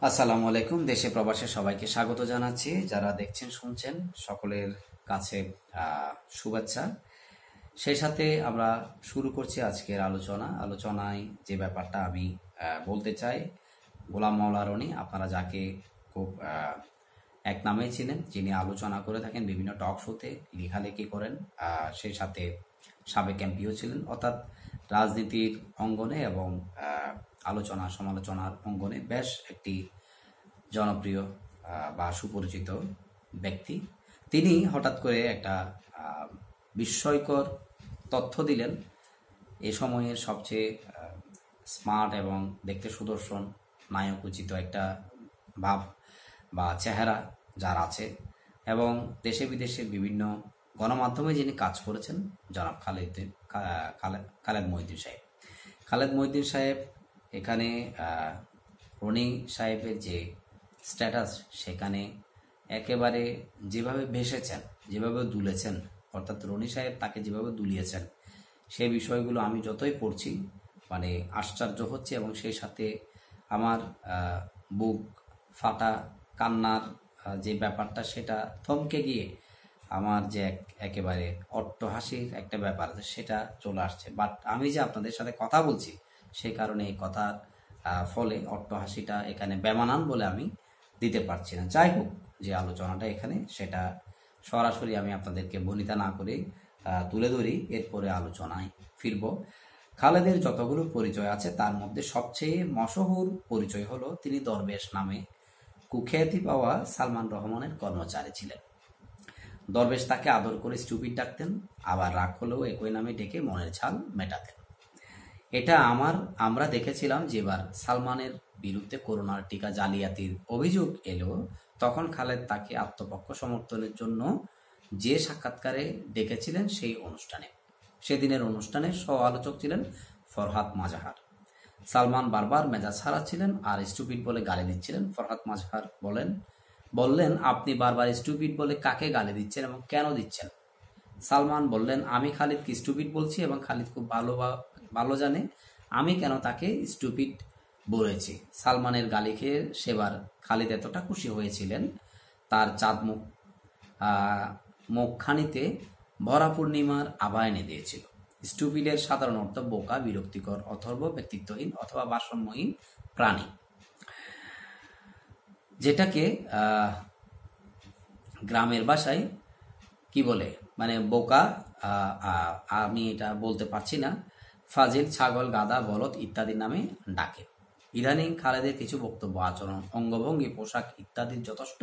আসসালামু আলাইকুম। দেশে প্রবাসে সবাইকে স্বাগত জানাচ্ছি। যারা দেখছেন শুনছেন সকলের কাছে শুভেচ্ছা। সেই সাথে আমরা শুরু করছি আজকের আলোচনায় যে ব্যাপারটা আমি বলতে চাই, গোলাম মাওলা রনি, আপনারা যাকে খুব এক নামেই চিনেন, যিনি আলোচনা করে থাকেন বিভিন্ন টক শোতে, লেখালেখি করেন, সেই সাথে সাবেক এমপিও ছিলেন, অর্থাৎ রাজনীতির অঙ্গনে এবং আলোচনা সমালোচনার অঙ্গনে বেশ একটি জনপ্রিয় বা সুপরিচিত ব্যক্তি। তিনি হঠাৎ করে একটা বিস্ময়কর তথ্য দিলেন। এ সময়ের সবচেয়ে স্মার্ট এবং দেখতে সুদর্শন নায়ক উচিত একটা ভাব বা চেহারা যার আছে, এবং দেশে বিদেশের বিভিন্ন গণমাধ্যমে যিনি কাজ করেছেন, জনাব খালেদ মহিউদ্দিন সাহেব। খালেদ মহিউদ্দিন সাহেব এখানে রনি সাহেবের যে স্ট্যাটাস, সেখানে একেবারে যেভাবে ভেসেছেন, যেভাবে দুলেছেন, অর্থাৎ রনি সাহেব তাকে যেভাবে দুলিয়েছেন, সেই বিষয়গুলো আমি যতই পড়ছি মানে আশ্চর্য হচ্ছে, এবং সেই সাথে আমার বুক ফাটা কান্নার যে ব্যাপারটা, সেটা থমকে গিয়ে আমার যে একেবারে অট্টহাসির একটা ব্যাপার আছে সেটা চলে আসছে। বাট আমি যে আপনাদের সাথে কথা বলছি, সেই কারণে এই কথার ফলে অট্টহাসিটা এখানে বেমানান বলে আমি দিতে পারছি না। যাই হোক, যে আলোচনাটা এখানে, সেটা সরাসরি আমি আপনাদেরকে বনিতা না করে তুলে ধরি, এরপরে আলোচনায় ফিরব। খালেদের যতগুলো পরিচয় আছে তার মধ্যে সবচেয়ে মশহুর পরিচয় হলো তিনি দরবেশ নামে কুখ্যাতি পাওয়া সালমান রহমানের কর্মচারী ছিলেন। দরবেশ তাকে আদর করে স্টুপিড ডাকতেন, আবার রাগ হলেও একই নামে ডেকে মনের ঝাল মেটাতেন। এটা আমরা দেখেছিলাম যেবার সালমানের বিরুদ্ধে করোনার টিকা জালিয়াতির অভিযোগ এলো, তখন খালেদ তাকে আত্মপক্ষ সমর্থনের জন্য যে সাক্ষাৎকারে ডেকেছিলেন সেই অনুষ্ঠানে। সেদিনের অনুষ্ঠানে সহ আলোচক ছিলেন ফরহাদ মাজাহার। সালমান বারবার মেজাজ হারাচ্ছিলেন আর স্টুপিড বলে গালি দিচ্ছিলেন। ফরহাদ মাজাহার বললেন, আপনি বারবার স্টুপিড বলে কাকে গালি দিচ্ছেন এবং কেন দিচ্ছেন? সালমান বললেন, আমি খালিদকে স্টুপিড বলছি এবং খালিদ খুব ভালো জানে আমি কেন তাকে স্টুপিড বলেছি। সালমানের গালি খেয়ে সেবার খালিদ এতটা খুশি হয়েছিলেন, তার চাঁদ মুখখানিতে ভরা পূর্ণিমার আভা এনে দিয়েছিল। স্টুপিডের সাধারণ অর্থ বোকা, বিরক্তিকর, অথর্ব, ব্যক্তিত্বহীন অথবা ভারসাম্যহীন প্রাণী, যেটাকে গ্রামের ভাষায় কি বলে, মানে বোকা, আমি এটা বলতে পারছি না, ফাজিল, ছাগল, গাধা, বলদ ইত্যাদি নামে ডাকে। ইদানিং খালেদের কিছু বক্তব্য, আচরণ, অঙ্গভঙ্গি, পোশাক ইত্যাদির যথেষ্ট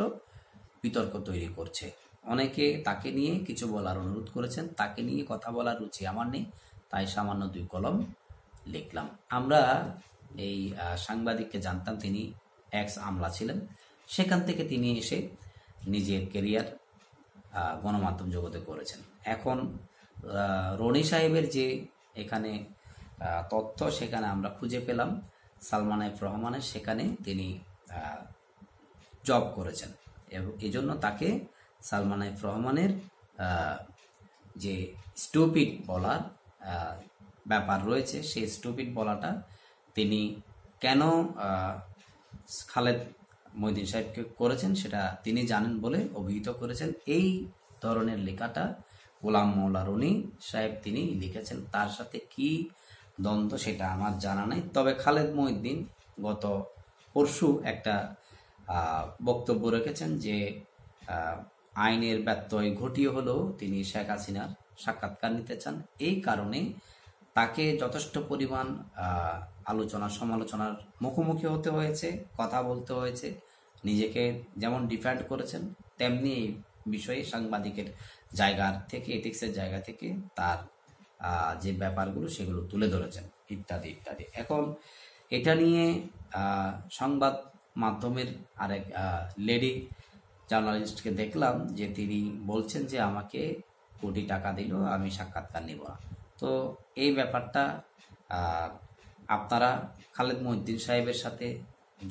বিতর্ক তৈরি করছে। অনেকে তাকে নিয়ে কিছু বলার অনুরোধ করেছেন। তাকে নিয়ে কথা বলার রুচি আমার নেই, তাই সামান্য 2 কলম লিখলাম। আমরা এই সাংবাদিককে জানতাম, তিনি এক্স আমলা ছিলেন। সেখান থেকে তিনি এসে নিজের কেরিয়ার গণমাধ্যম জগতে করেছেন। এখন রনি সাহেবের যে এখানে তথ্য, সেখানে আমরা খুঁজে পেলাম সালমান এফ রহমানের, সেখানে তিনি জব করেছেন এবং এই জন্য তাকে সালমান এফ রহমানের যে স্টুপিড বলার ব্যাপার রয়েছে, সেই স্টুপিড বলাটা তিনি কেন খালেদ মহিউদ্দিন সাহেবকে করেছেন সেটা তিনি জানেন বলে অভিহিত করেছেন। এই ধরনের লেখাটা গোলাম মাওলা রনি সাহেব তিনি লিখেছেন। তার সাথে কি দ্বন্দ্ব সেটা আমার জানা নাই, তবে খালেদ মহিউদ্দিন গত পরশু একটা বক্তব্য রেখেছেন যে আইনের ব্যত্যয় ঘটিয়ে হলেও তিনি শেখ হাসিনার সাক্ষাৎকার নিতে চান। এই কারণে তাকে যথেষ্ট পরিমাণ আলোচনা সমালোচনার মুখোমুখি হতে হয়েছে, কথা বলতে হয়েছে। নিজেকে যেমন ডিফেন্ড করেছেন, তেমনি এই বিষয়ে সাংবাদিকের জায়গার থেকে, এথিক্সের জায়গা থেকে তার যে ব্যাপারগুলো সেগুলো তুলে ধরেছেন, ইত্যাদি ইত্যাদি। এখন এটা নিয়ে সংবাদ মাধ্যমের আরেক লেডি জার্নালিস্টকে দেখলাম যে তিনি বলছেন যে আমাকে কোটি টাকা দিল, আমি সাক্ষাৎকার নেব না। তো এই ব্যাপারটা আপনারা খালেদ মহিউদ্দিন সাহেবের সাথে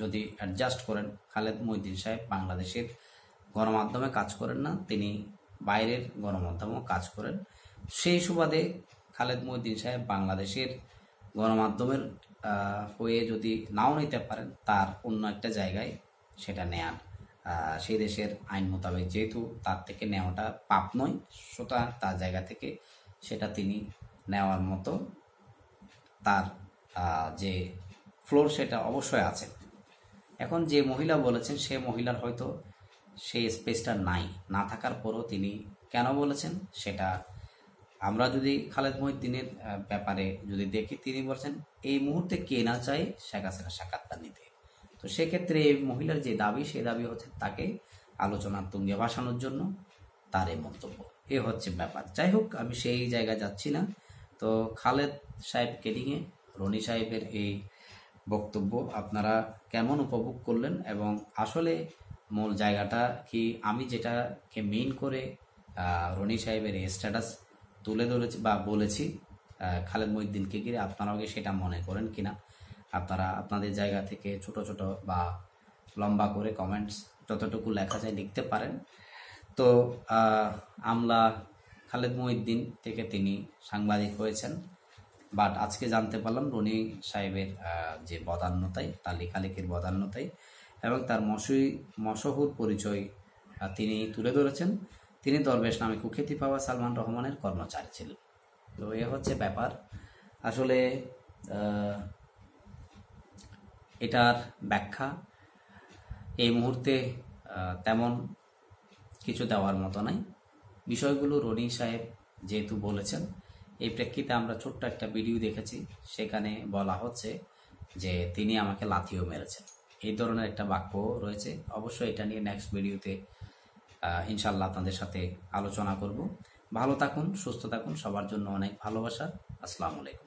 যদি অ্যাডজাস্ট করেন, খালেদ মহিউদ্দিন সাহেব বাংলাদেশের গণমাধ্যমে কাজ করেন না, তিনি বাইরের গণমাধ্যমেও কাজ করেন। সেই সুবাদে খালেদ মহিউদ্দিন সাহেব বাংলাদেশের গণমাধ্যমের হয়ে যদি নাও নিতে পারেন, তার অন্য একটা জায়গায় সেটা নেয়ার সেই দেশের আইন মোতাবেক যেহেতু তার থেকে নেওয়াটা পাপ নয়, সুতরাং তার জায়গা থেকে সেটা তিনি নেওয়ার মতো তার যে ফ্লোর সেটা অবশ্যই আছে। এখন যে মহিলা বলেছেন সে মহিলার হয়তো সেই স্পেসটা নাই, না থাকার পরও তিনি কেন বলেছেন সেটা আমরা যদি খালেদ মহিউদ্দিনের ব্যাপারে যদি দেখি, তিনি বলছেন এই মুহূর্তে কে না চায় শেখ হাসিনার সাক্ষাৎকার নিতে। তো সেক্ষেত্রে এই মহিলার যে দাবি, সেই দাবি হচ্ছে তাকে আলোচনার তুঙ্গে ভাসানোর জন্য তার এই মন্তব্য। এ হচ্ছে ব্যাপার। যাই হোক, আমি সেই জায়গায় যাচ্ছি না। তো খালেদ সাহেবকে নিয়ে রনি সাহেবের এই বক্তব্য আপনারা কেমন উপভোগ করলেন, এবং আসলে মূল জায়গাটা কি আমি যেটাকে মেইন করে রনি সাহেবের এই স্ট্যাটাস তুলে ধরেছি বা বলেছি খালেদ মহিউদ্দিনকে ঘিরে, আপনারাও কি সেটা মনে করেন কিনা আপনারা আপনাদের জায়গা থেকে ছোট ছোট বা লম্বা করে কমেন্টস যতটুকু লেখা যায় লিখতে পারেন। তো আমলা খালেদ মহিউদ্দিন থেকে তিনি সাংবাদিক হয়েছেন, বাট আজকে জানতে পারলাম রনি সাহেবের যে বদান্যতায়, তার লেখালেখির বদান্যতায় এবং তার মশহুর পরিচয় তিনি তুলে ধরেছেন। তিনি দরবেশ নামে কুখ্যাতি পাওয়া সালমান রহমানের কর্মচারী ছিলেন। তো এ হচ্ছে ব্যাপার। আসলে এটার ব্যাখ্যা এই মুহূর্তে তেমন কিছু দেওয়ার মতো নাই। বিষয়গুলো রনি সাহেব যেহেতু বলেছেন, এই প্রেক্ষিতে আমরা ছোট্ট একটা ভিডিও দেখেছি, সেখানে বলা হচ্ছে যে তিনি আমাকে লাথিও মেরেছেন, এই ধরনের একটা বাক্য রয়েছে। অবশ্যই এটা নিয়ে নেক্সট ভিডিওতে ইনশাল্লাহ আপনাদের সাথে আলোচনা করব। ভালো থাকুন, সুস্থ থাকুন, সবার জন্য অনেক ভালোবাসা। আসসালামু আলাইকুম।